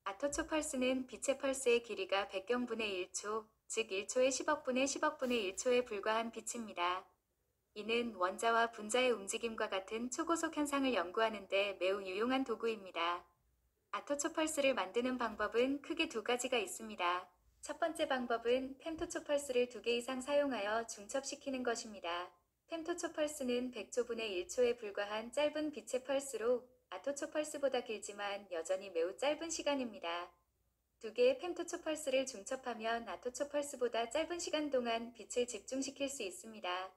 아토초펄스는 빛의 펄스의 길이가 100경분의 1초, 즉 1초에 10억분의 10억분의 1초에 불과한 빛입니다. 이는 원자와 분자의 움직임과 같은 초고속 현상을 연구하는 데 매우 유용한 도구입니다. 아토초펄스를 만드는 방법은 크게 두 가지가 있습니다. 첫 번째 방법은 펜토초펄스를 2개 이상 사용하여 중첩시키는 것입니다. 펜토초펄스는 100조분의 1초에 불과한 짧은 빛의 펄스로 아토초펄스보다 길지만 여전히 매우 짧은 시간입니다. 2개의 펜토초펄스를 중첩하면 아토초펄스보다 짧은 시간 동안 빛을 집중시킬 수 있습니다.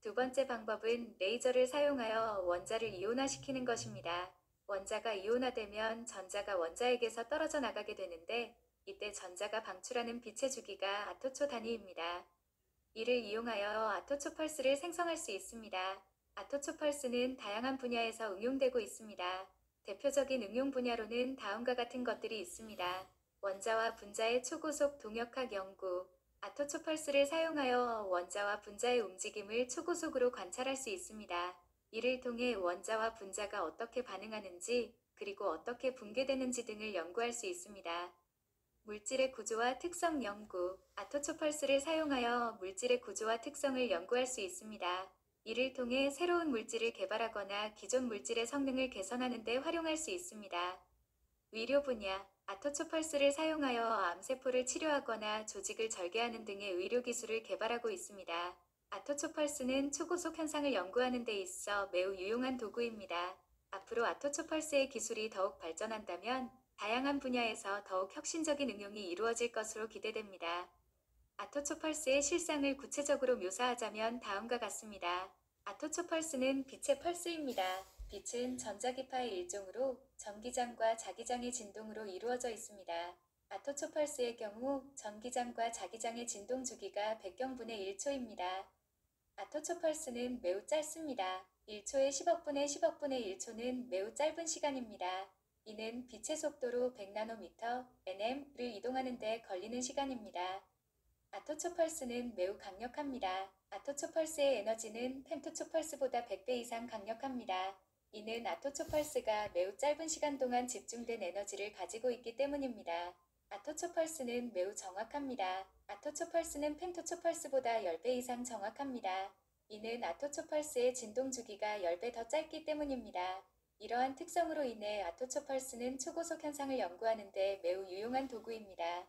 두 번째 방법은 레이저를 사용하여 원자를 이온화시키는 것입니다. 원자가 이온화되면 전자가 원자에게서 떨어져 나가게 되는데 이때 전자가 방출하는 빛의 주기가 아토초 단위입니다. 이를 이용하여 아토초펄스를 생성할 수 있습니다. 아토초펄스는 다양한 분야에서 응용되고 있습니다. 대표적인 응용 분야로는 다음과 같은 것들이 있습니다. 원자와 분자의 초고속 동역학 연구. 아토초펄스를 사용하여 원자와 분자의 움직임을 초고속으로 관찰할 수 있습니다. 이를 통해 원자와 분자가 어떻게 반응하는지, 그리고 어떻게 붕괴되는지 등을 연구할 수 있습니다. 물질의 구조와 특성 연구. 아토초펄스를 사용하여 물질의 구조와 특성을 연구할 수 있습니다. 이를 통해 새로운 물질을 개발하거나 기존 물질의 성능을 개선하는 데 활용할 수 있습니다. 의료 분야. 아토초펄스를 사용하여 암세포를 치료하거나 조직을 절개하는 등의 의료 기술을 개발하고 있습니다. 아토초펄스는 초고속 현상을 연구하는 데 있어 매우 유용한 도구입니다. 앞으로 아토초펄스의 기술이 더욱 발전한다면 다양한 분야에서 더욱 혁신적인 응용이 이루어질 것으로 기대됩니다. 아토초펄스의 실상을 구체적으로 묘사하자면 다음과 같습니다. 아토초펄스는 빛의 펄스입니다. 빛은 전자기파의 일종으로 전기장과 자기장의 진동으로 이루어져 있습니다. 아토초펄스의 경우 전기장과 자기장의 진동 주기가 100경분의 1초입니다. 아토초펄스는 매우 짧습니다. 1초에 10억분의 10억분의 1초는 매우 짧은 시간입니다. 이는 빛의 속도로 100나노미터, nm를 이동하는 데 걸리는 시간입니다. 아토초펄스는 매우 강력합니다. 아토초펄스의 에너지는 펜토초펄스보다 100배 이상 강력합니다. 이는 아토초펄스가 매우 짧은 시간 동안 집중된 에너지를 가지고 있기 때문입니다. 아토초펄스는 매우 정확합니다. 아토초펄스는 펜토초펄스보다 10배 이상 정확합니다. 이는 아토초펄스의 진동 주기가 10배 더 짧기 때문입니다. 이러한 특성으로 인해 아토초펄스는 초고속 현상을 연구하는 데 매우 유용한 도구입니다.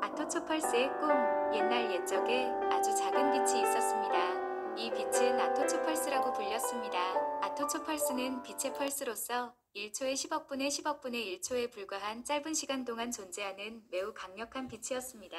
아토초펄스의 꿈. 옛날 옛적에 아주 작은 빛이 있었습니다. 이 빛은 아토초펄스라고 불렸습니다. 아토초펄스는 빛의 펄스로서 1초에 10억분의 10억분의 1초에 불과한 짧은 시간 동안 존재하는 매우 강력한 빛이었습니다.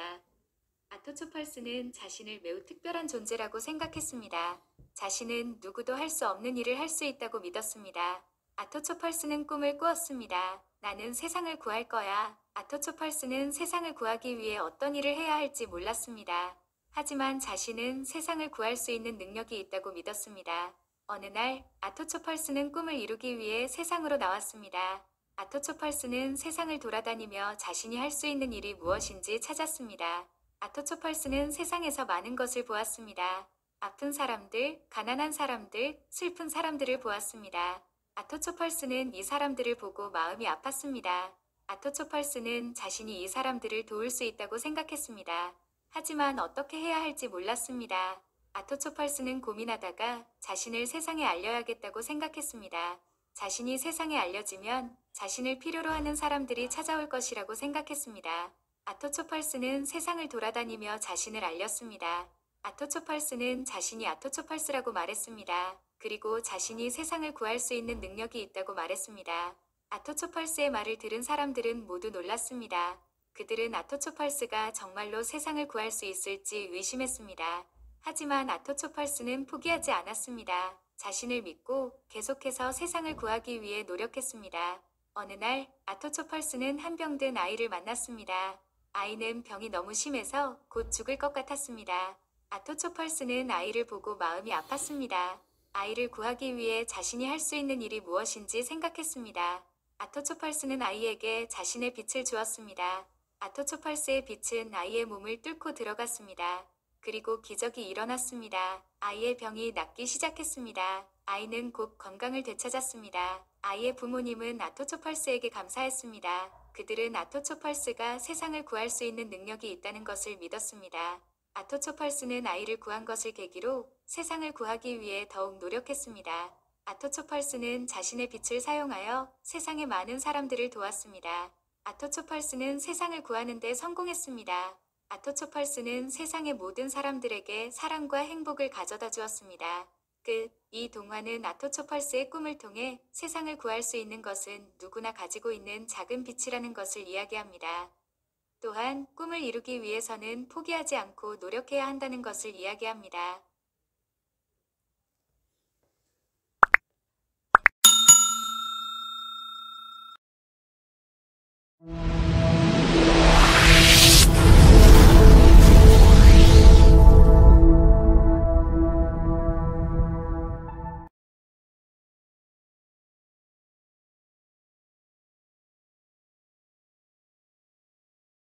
아토초펄스는 자신을 매우 특별한 존재라고 생각했습니다. 자신은 누구도 할 수 없는 일을 할 수 있다고 믿었습니다. 아토초펄스는 꿈을 꾸었습니다. 나는 세상을 구할 거야. 아토초펄스는 세상을 구하기 위해 어떤 일을 해야 할지 몰랐습니다. 하지만 자신은 세상을 구할 수 있는 능력이 있다고 믿었습니다. 어느 날 아토초펄스는 꿈을 이루기 위해 세상으로 나왔습니다. 아토초펄스는 세상을 돌아다니며 자신이 할 수 있는 일이 무엇인지 찾았습니다. 아토초펄스는 세상에서 많은 것을 보았습니다. 아픈 사람들, 가난한 사람들, 슬픈 사람들을 보았습니다. 아토초펄스는 이 사람들을 보고 마음이 아팠습니다. 아토초펄스는 자신이 이 사람들을 도울 수 있다고 생각했습니다. 하지만 어떻게 해야 할지 몰랐습니다. 아토초펄스는 고민하다가 자신을 세상에 알려야겠다고 생각했습니다. 자신이 세상에 알려지면 자신을 필요로 하는 사람들이 찾아올 것이라고 생각했습니다. 아토초펄스는 세상을 돌아다니며 자신을 알렸습니다. 아토초펄스는 자신이 아토초펄스라고 말했습니다. 그리고 자신이 세상을 구할 수 있는 능력이 있다고 말했습니다. 아토초펄스의 말을 들은 사람들은 모두 놀랐습니다. 그들은 아토초펄스가 정말로 세상을 구할 수 있을지 의심했습니다. 하지만 아토초펄스는 포기하지 않았습니다. 자신을 믿고 계속해서 세상을 구하기 위해 노력했습니다. 어느 날 아토초펄스는 한 병든 아이를 만났습니다. 아이는 병이 너무 심해서 곧 죽을 것 같았습니다. 아토초펄스는 아이를 보고 마음이 아팠습니다. 아이를 구하기 위해 자신이 할 수 있는 일이 무엇인지 생각했습니다. 아토초펄스는 아이에게 자신의 빛을 주었습니다. 아토초펄스의 빛은 아이의 몸을 뚫고 들어갔습니다. 그리고 기적이 일어났습니다. 아이의 병이 낫기 시작했습니다. 아이는 곧 건강을 되찾았습니다. 아이의 부모님은 아토초펄스에게 감사했습니다. 그들은 아토초펄스가 세상을 구할 수 있는 능력이 있다는 것을 믿었습니다. 아토초펄스는 아이를 구한 것을 계기로 세상을 구하기 위해 더욱 노력했습니다. 아토초펄스는 자신의 빛을 사용하여 세상의 많은 사람들을 도왔습니다. 아토초펄스는 세상을 구하는 데 성공했습니다. 아토초펄스는 세상의 모든 사람들에게 사랑과 행복을 가져다 주었습니다. 이 동화는 아토초펄스의 꿈을 통해 세상을 구할 수 있는 것은 누구나 가지고 있는 작은 빛이라는 것을 이야기합니다. 또한 꿈을 이루기 위해서는 포기하지 않고 노력해야 한다는 것을 이야기합니다.